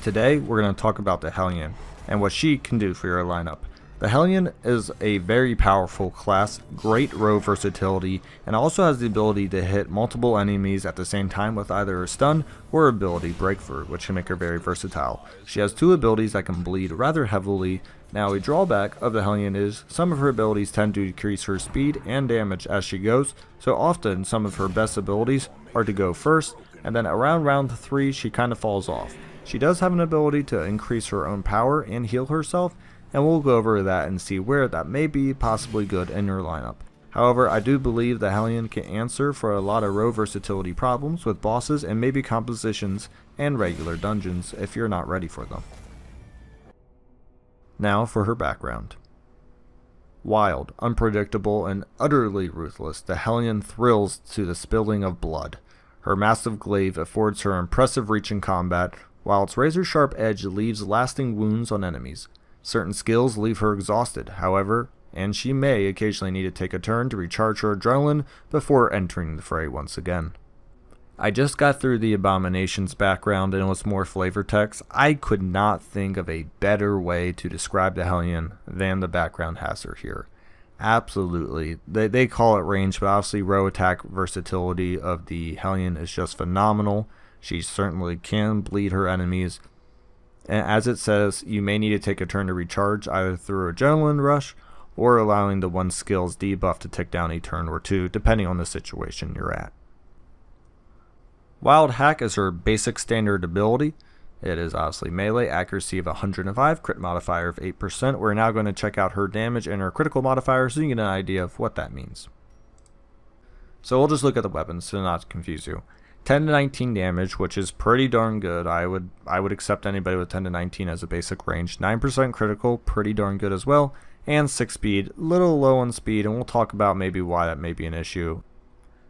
Today we're going to talk about the Hellion and what she can do for your lineup. The Hellion is a very powerful class, great row versatility, and also has the ability to hit multiple enemies at the same time with either a stun or ability breakthrough, which can make her very versatile. She has two abilities that can bleed rather heavily. Now, a drawback of the Hellion is some of her abilities tend to decrease her speed and damage as she goes, so often some of her best abilities are to go first, and then around round 3 she kind of falls off. She does have an ability to increase her own power and heal herself, and we'll go over that and see where that may be possibly good in your lineup. However, I do believe the Hellion can answer for a lot of row versatility problems with bosses and maybe compositions and regular dungeons if you're not ready for them. Now for her background. Wild, unpredictable, and utterly ruthless, the Hellion thrills to the spilling of blood. Her massive glaive affords her impressive reach in combat, while its razor-sharp edge leaves lasting wounds on enemies. Certain skills leave her exhausted, however, and she may occasionally need to take a turn to recharge her adrenaline before entering the fray once again. I just got through the Abomination's background and with more flavor text. I could not think of a better way to describe the Hellion than the background has her here. Absolutely. They call it range, but obviously row attack versatility of the Hellion is just phenomenal. She certainly can bleed her enemies. And as it says, you may need to take a turn to recharge either through adrenaline rush or allowing the one skill's debuff to tick down a turn or two depending on the situation you're at. Wild Hack is her basic standard ability. It is obviously melee, accuracy of 105, crit modifier of 8%. We're now going to check out her damage and her critical modifier so you get an idea of what that means. So we'll just look at the weapons to not confuse you. 10 to 19 damage, which is pretty darn good. I would accept anybody with 10 to 19 as a basic range. 9% critical, pretty darn good as well. And 6 speed, little low on speed, and we'll talk about maybe why that may be an issue.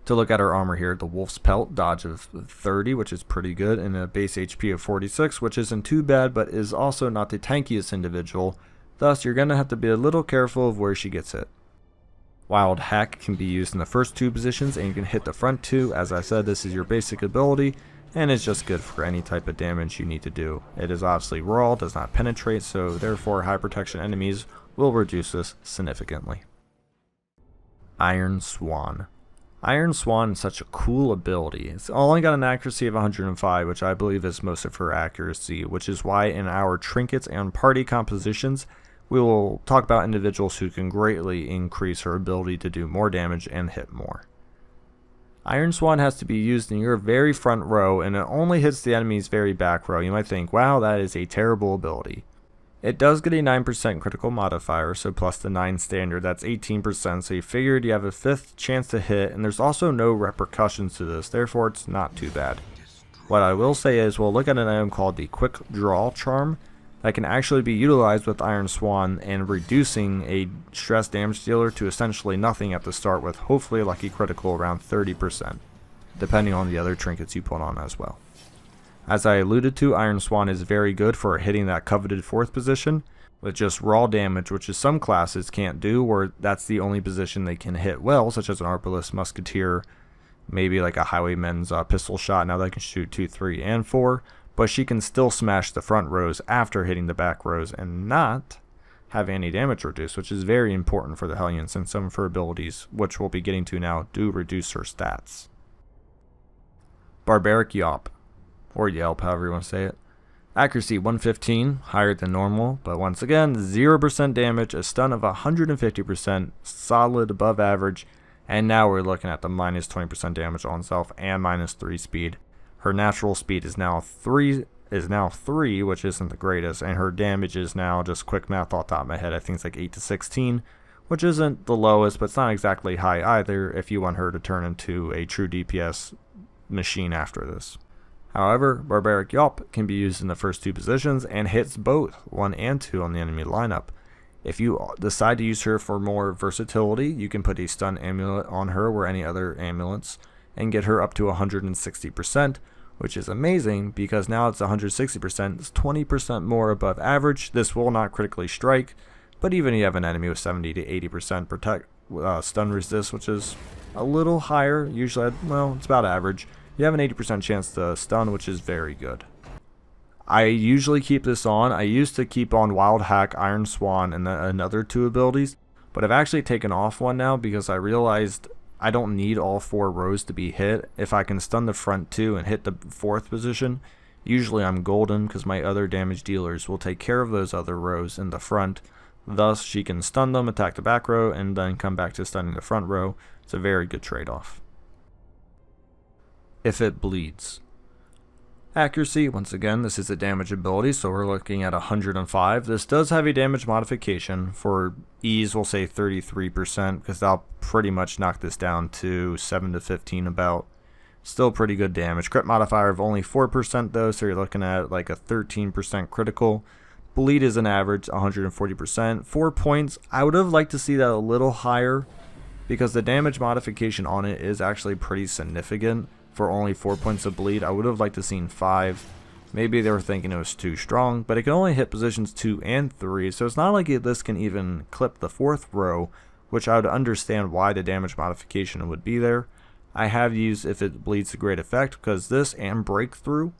To look at her armor here, the Wolf's Pelt, dodge of 30, which is pretty good, and a base HP of 46, which isn't too bad, but is also not the tankiest individual. Thus, you're going to have to be a little careful of where she gets hit. Wild Hack can be used in the first 2 positions, and you can hit the front 2. As I said, this is your basic ability, and it's just good for any type of damage you need to do. It is obviously raw, does not penetrate, so therefore high protection enemies will reduce this significantly. Iron Swan. Iron Swan is such a cool ability. It's only got an accuracy of 105, which I believe is most of her accuracy, which is why in our trinkets and party compositions, we will talk about individuals who can greatly increase her ability to do more damage and hit more. Iron Swan has to be used in your very front row, and it only hits the enemy's very back row. You might think, wow, that is a terrible ability. It does get a 9% critical modifier, so plus the 9 standard, that's 18%, so you figured you have a 5th chance to hit, and there's also no repercussions to this, therefore it's not too bad. What I will say is, we'll look at an item called the Quick Draw Charm, that can actually be utilized with Iron Swan and reducing a stress damage dealer to essentially nothing at the start with hopefully a lucky critical around 30%, depending on the other trinkets you put on as well. As I alluded to, Iron Swan is very good for hitting that coveted 4th position with just raw damage, which is some classes can't do, or that's the only position they can hit well, such as an Arbalist Musketeer, maybe like a Highwayman's pistol shot. Now they can shoot 2, 3, and 4. But she can still smash the front rows after hitting the back rows and not have any damage reduced, which is very important for the Hellion since some of her abilities, which we'll be getting to now, do reduce her stats. Barbaric Yawp, or Yelp, however you want to say it. Accuracy 115, higher than normal, but once again, 0% damage, a stun of 150%, solid above average, and now we're looking at the minus 20% damage on self and minus 3 speed. Her natural speed is now 3, which isn't the greatest, and her damage is now, just quick math off the top of my head, I think it's like 8 to 16, which isn't the lowest, but it's not exactly high either if you want her to turn into a true DPS machine after this. However, Barbaric Yawp can be used in the first 2 positions and hits both 1 and 2 on the enemy lineup. If you decide to use her for more versatility, you can put a stun amulet on her or any other amulets and get her up to 160%, which is amazing because now it's 160%, it's 20% more above average. This will not critically strike, but even if you have an enemy with 70 to 80% stun resist, which is a little higher, usually, well, it's about average, you have an 80% chance to stun, which is very good. I usually keep this on. I used to keep on Wild Hack, Iron Swan, and another 2 abilities, but I've actually taken off one now because I realized I don't need all 4 rows to be hit. If I can stun the front 2 and hit the 4th position, usually I'm golden because my other damage dealers will take care of those other rows in the front. Thus, she can stun them, attack the back row, and then come back to stunning the front row. It's a very good trade-off. If it bleeds. Accuracy, once again, this is a damage ability, so we're looking at 105. This does have a damage modification. For ease, we'll say 33%, because that'll pretty much knock this down to 7 to 15 about. Still pretty good damage. Crit modifier of only 4% though, so you're looking at like a 13% critical. Bleed is an average, 140%. 4 points, I would have liked to see that a little higher, because the damage modification on it is actually pretty significant. For only 4 points of bleed, I would have liked to seen 5. Maybe they were thinking it was too strong, but it can only hit positions 2 and 3, so it's not like this can even clip the 4th row, which I would understand why the damage modification would be there. I have used If It Bleeds to great effect, because this and Breakthrough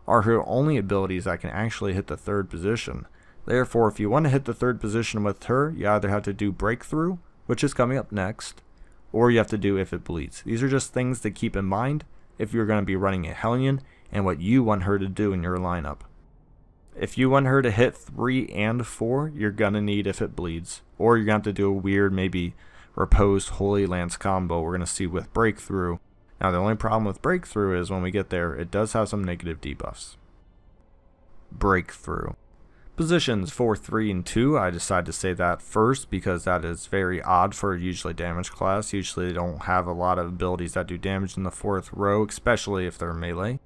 are her only abilities that can actually hit the 3rd position. Therefore, if you want to hit the 3rd position with her, you either have to do Breakthrough, which is coming up next, or you have to do If It Bleeds. These are just things to keep in mind if you're going to be running a Hellion and what you want her to do in your lineup. If you want her to hit 3 and 4, you're going to need If It Bleeds, or you're going to have to do a weird, maybe Riposte Holy Lance combo we're going to see with Breakthrough. Now the only problem with Breakthrough is when we get there, it does have some negative debuffs. Breakthrough. Positions 4, 3, and 2, I decided to say that first because that is very odd for a usually damage class. Usually they don't have a lot of abilities that do damage in the 4th row, especially if they're melee.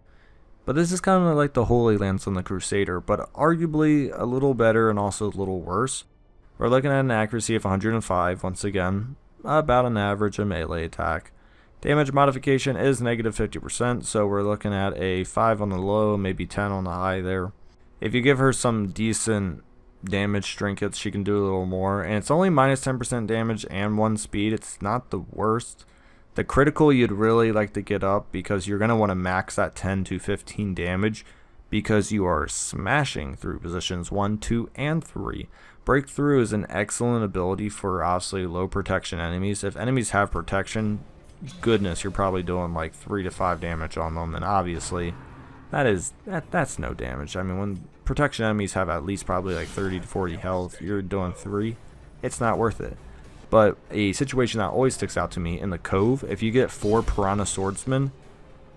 But this is kind of like the Holy Lance on the Crusader, but arguably a little better and also a little worse. We're looking at an accuracy of 105, once again, about an average of melee attack. Damage modification is negative 50%, so we're looking at a 5 on the low, maybe 10 on the high there. If you give her some decent damage trinkets, she can do a little more. And it's only minus 10% damage and 1 speed. It's not the worst. The critical you'd really like to get up because you're going to want to max that 10 to 15 damage because you are smashing through positions 1, 2, and 3. Breakthrough is an excellent ability for obviously low protection enemies. If enemies have protection, goodness, you're probably doing like 3 to 5 damage on them, and obviously that's no damage. I mean, when protection enemies have at least probably like 30 to 40 health, you're doing 3, it's not worth it. But a situation that always sticks out to me in the Cove, if you get 4 Piranha Swordsmen,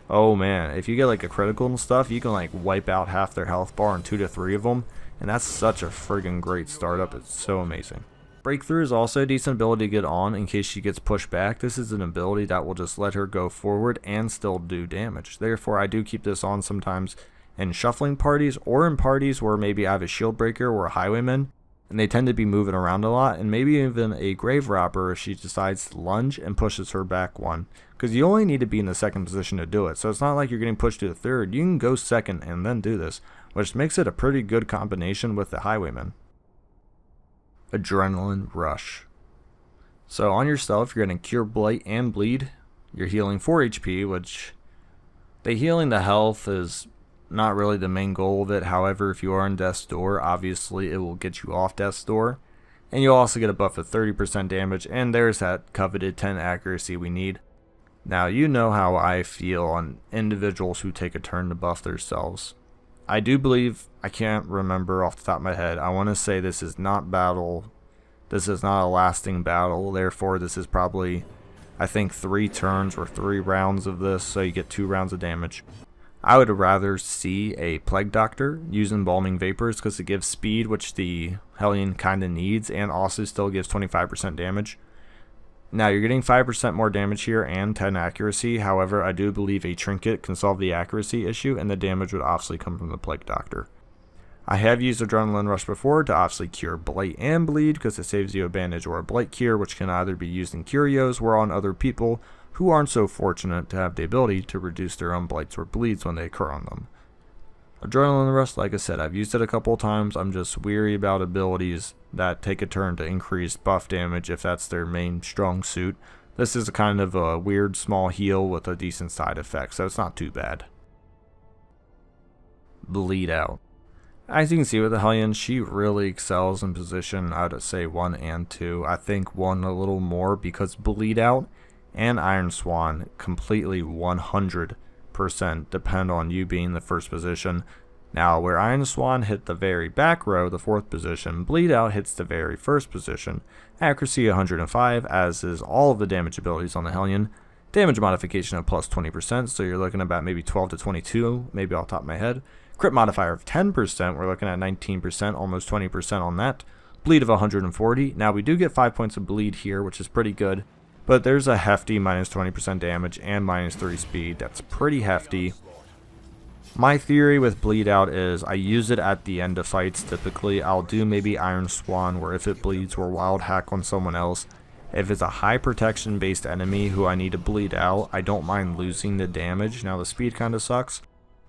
oh man, if you get like a critical and stuff, you can like wipe out half their health bar and 2 to 3 of them, and that's such a friggin' great startup. It's so amazing. Breakthrough is also a decent ability to get on in case she gets pushed back. This is an ability that will just let her go forward and still do damage. Therefore, I do keep this on sometimes in shuffling parties or in parties where maybe I have a shield breaker or a highwayman and they tend to be moving around a lot, and maybe even a grave robber if she decides to lunge and pushes her back 1. Because you only need to be in the 2nd position to do it. So it's not like you're getting pushed to the 3rd. You can go 2nd and then do this, which makes it a pretty good combination with the highwayman. Adrenaline Rush. So on yourself, you're going to cure blight and bleed. You're healing 4 HP, which the healing the health is not really the main goal of it. However, if you are in Death's Door, obviously it will get you off Death's Door. And you'll also get a buff of 30% damage, and there's that coveted 10 accuracy we need. Now, you know how I feel on individuals who take a turn to buff themselves. I do believe, I can't remember off the top of my head, I want to say this is not battle. This is not a lasting battle, therefore this is probably, I think, 3 turns or 3 rounds of this, so you get 2 rounds of damage. I would rather see a Plague Doctor use Embalming Vapors because it gives speed, which the Hellion kind of needs, and also still gives 25% damage. Now, you're getting 5% more damage here and 10 accuracy. However, I do believe a Trinket can solve the accuracy issue, and the damage would obviously come from the Plague Doctor. I have used Adrenaline Rush before to obviously cure Blight and Bleed because it saves you a bandage or a Blight cure, which can either be used in curios or on other people who aren't so fortunate to have the ability to reduce their own Blights or Bleeds when they occur on them. Adrenaline Rush, like I said, I've used it a couple of times. I'm just weary about abilities that take a turn to increase buff damage if that's their main strong suit. This is a kind of a weird small heal with a decent side effect, so it's not too bad. Bleed Out. As you can see with the Hellion, she really excels in position, I would say 1 and 2. I think 1 a little more because Bleed Out and Iron Swan completely 100% depend on you being the first position. Now, where Iron Swan hit the very back row, the 4th position, Bleed Out hits the very first position. Accuracy 105, as is all of the damage abilities on the Hellion. Damage modification of plus 20%, so you're looking at about maybe 12 to 22, maybe off the top of my head. Crit modifier of 10%, we're looking at 19%, almost 20% on that. Bleed of 140. Now we do get 5 points of bleed here, which is pretty good, but there's a hefty minus 20% damage and minus 3 speed. That's pretty hefty. My theory with Bleed Out is I use it at the end of fights typically. I'll do maybe Iron Swan, where if it bleeds, or Wild Hack on someone else. If it's a high protection based enemy who I need to bleed out, I don't mind losing the damage. Now the speed kind of sucks,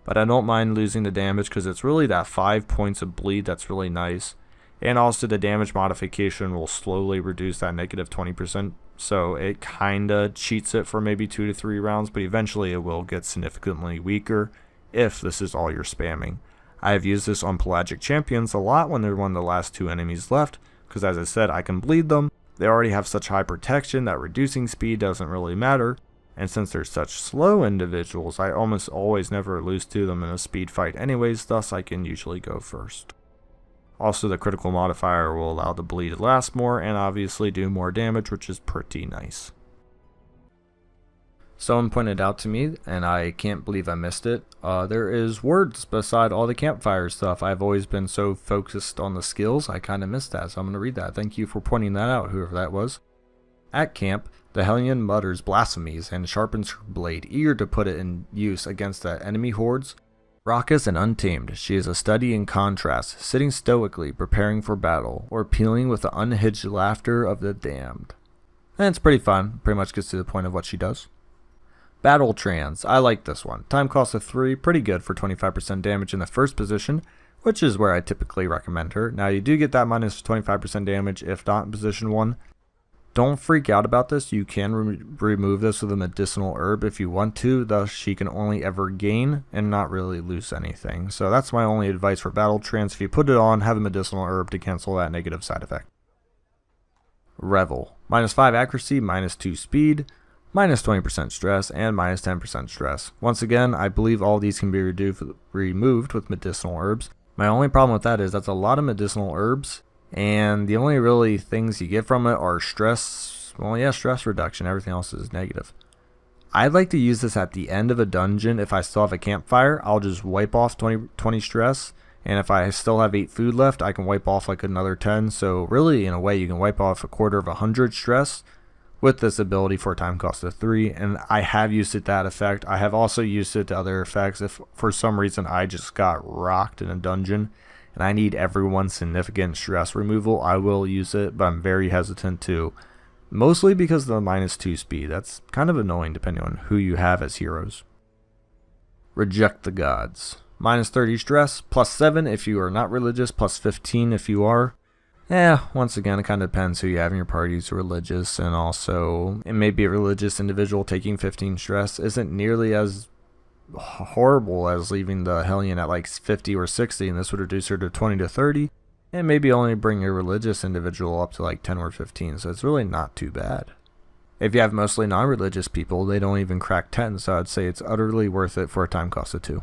but I don't mind losing the damage because it's really that 5 points of bleed that's really nice. And also the damage modification will slowly reduce that negative 20%. So it kinda cheats it for maybe 2 to 3 rounds, but eventually it will get significantly weaker if this is all you're spamming. I have used this on pelagic champions a lot when they're one of the last 2 enemies left, because as I said, I can bleed them. They already have such high protection that reducing speed doesn't really matter, and since they're such slow individuals, I almost always never lose to them in a speed fight anyways, thus I can usually go first. Also, the critical modifier will allow the bleed to last more and obviously do more damage, which is pretty nice. Someone pointed out to me, and I can't believe I missed it, there is words beside all the campfire stuff. I've always been so focused on the skills, I kind of missed that, so I'm going to read that. Thank you for pointing that out, whoever that was. At camp, the Hellion mutters blasphemies and sharpens her blade, eager to put it in use against the enemy hordes. Raucous and untamed, she is a study in contrast, sitting stoically, preparing for battle, or pealing with the unhinged laughter of the damned. And it's pretty fun, pretty much gets to the point of what she does. Battle Trans, I like this one. Time cost of 3, pretty good for 25% damage in the first position, which is where I typically recommend her. Now you do get that minus 25% damage if not in position 1. Don't freak out about this, you can remove this with a medicinal herb if you want to, thus she can only ever gain and not really lose anything. So that's my only advice for Battle Trans. If you put it on, have a medicinal herb to cancel that negative side effect. Revel, minus 5 accuracy, minus 2 speed, minus 20% stress, and minus 10% stress. Once again, I believe all these can be removed with medicinal herbs. My only problem with that is that's a lot of medicinal herbs, and the only really things you get from it are stress, well yeah, stress reduction, everything else is negative. I'd like to use this at the end of a dungeon. If I still have a campfire, I'll just wipe off 20 stress, and if I still have 8 food left, I can wipe off like another 10, so really in a way you can wipe off a quarter of 100 stress with this ability for a time cost of 3, and I have used it that effect. I have also used it to other effects. If for some reason I just got rocked in a dungeon and I need everyone's significant stress removal, I will use it, but I'm very hesitant to, mostly because of the minus 2 speed. That's kind of annoying depending on who you have as heroes. Reject the Gods, minus 30 stress, plus 7 if you are not religious, plus 15 if you are. Once again, it kind of depends who you have in your party who's religious, and also it may be a religious individual taking 15 stress isn't nearly as horrible as leaving the Hellion at like 50 or 60, and this would reduce her to 20 to 30, and maybe only bring your religious individual up to like 10 or 15, so it's really not too bad. If you have mostly non-religious people, they don't even crack 10, so I'd say it's utterly worth it for a time cost of 2.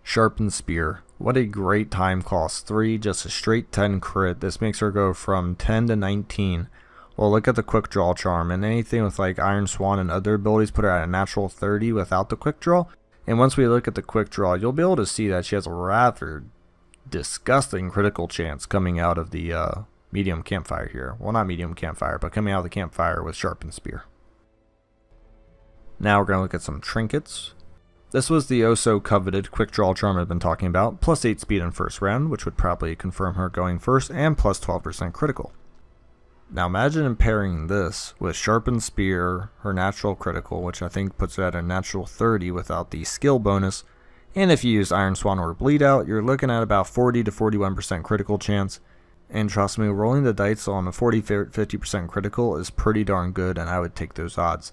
Sharpened Spear. What a great time cost. 3, just a straight 10 crit. This makes her go from 10 to 19. Well, look at the quick draw charm, and anything with like Iron Swan and other abilities put her at a natural 30 without the quick draw. And once we look at the quick draw, you'll be able to see that she has a rather disgusting critical chance coming out of the medium campfire here. Well, not medium campfire, but coming out of the campfire with Sharpened Spear. Now we're going to look at some trinkets. This was the oh-so coveted quick draw charm I've been talking about, plus 8 speed in first round, which would probably confirm her going first, and plus 12% critical. Now imagine pairing this with Sharpened Spear, her natural critical, which I think puts her at a natural 30 without the skill bonus, and if you use Iron Swan or Bleed Out, you're looking at about 40 to 41% critical chance, and trust me, rolling the dice on a 40-50% critical is pretty darn good, and I would take those odds.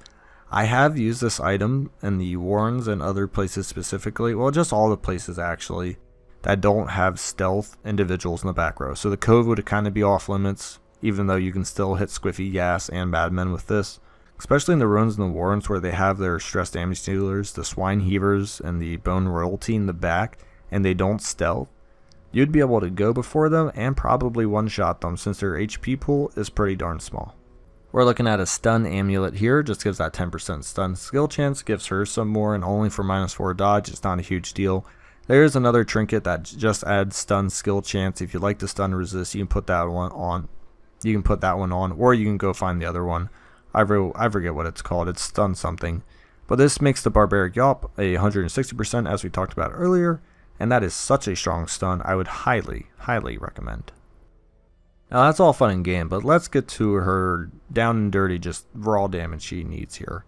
I have used this item in the Warrens and other places specifically, well just all the places actually, that don't have stealth individuals in the back row. So the Cove would kind of be off limits, even though you can still hit Squiffy, Gas, and Badmen with this. Especially in the Ruins and the Warrens where they have their stress damage dealers, the Swine Heavers, and the Bone Royalty in the back, and they don't stealth. You'd be able to go before them and probably one-shot them since their HP pool is pretty darn small. We're looking at a Stun Amulet here, just gives that 10% stun skill chance, gives her some more, and only for -4 dodge, it's not a huge deal. There is another trinket that just adds stun skill chance. If you like the stun resist, you can put that one on. Or you can go find the other one. I forget what it's called. It's stun something. But this makes the Barbaric Yawp a 160% as we talked about earlier, and that is such a strong stun. I would highly recommend. Now that's all fun and game, but let's get to her down and dirty, just raw damage she needs here.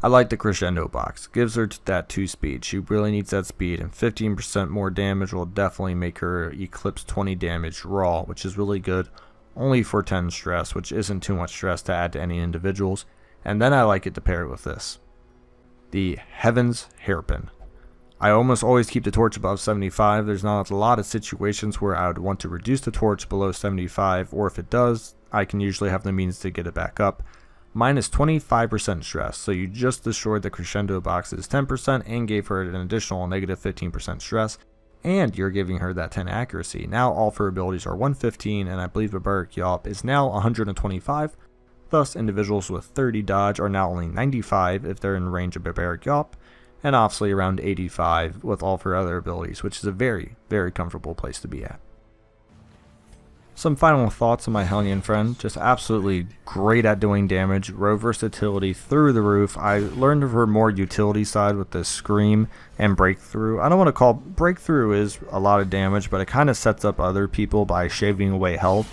I like the Crescendo box. Gives her that 2 speed. She really needs that speed, and 15% more damage will definitely make her eclipse 20 damage raw, which is really good. Only for 10 stress, which isn't too much stress to add to any individuals. And then I like it to pair it with this. The Heaven's Hairpin. I almost always keep the torch above 75. There's not a lot of situations where I would want to reduce the torch below 75, or if it does, I can usually have the means to get it back up. Minus 25% stress, so you just destroyed the Crescendo box's 10% and gave her an additional negative 15% stress, and you're giving her that 10 accuracy. Now all of her abilities are 115, and I believe Barbaric Yawp is now 125, thus individuals with 30 dodge are now only 95 if they're in range of Barbaric Yawp, and obviously around 85 with all of her other abilities, which is a very comfortable place to be at. Some final thoughts on my Hellion friend. Just absolutely great at doing damage. Row versatility through the roof. I learned of her more utility side with the Scream and Breakthrough. I don't want to call Breakthrough is a lot of damage, but it kind of sets up other people by shaving away health,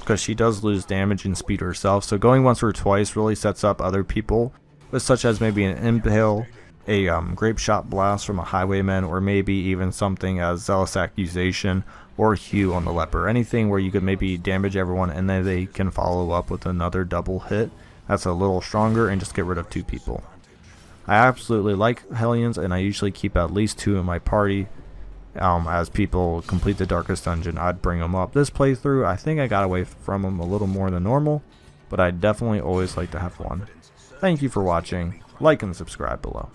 because she does lose damage and speed herself. So going once or twice really sets up other people, with such as maybe an Impale, a Grape Shot Blast from a Highwayman, or maybe even something as Zealous Accusation or Hue on the Leper. Anything where you could maybe damage everyone and then they can follow up with another double hit that's a little stronger and just get rid of 2 people. I absolutely like Hellions, and I usually keep at least 2 in my party. As people complete the Darkest Dungeon, I'd bring them up. This playthrough, I think I got away from them a little more than normal, but I definitely always like to have one. Thank you for watching. Like and subscribe below.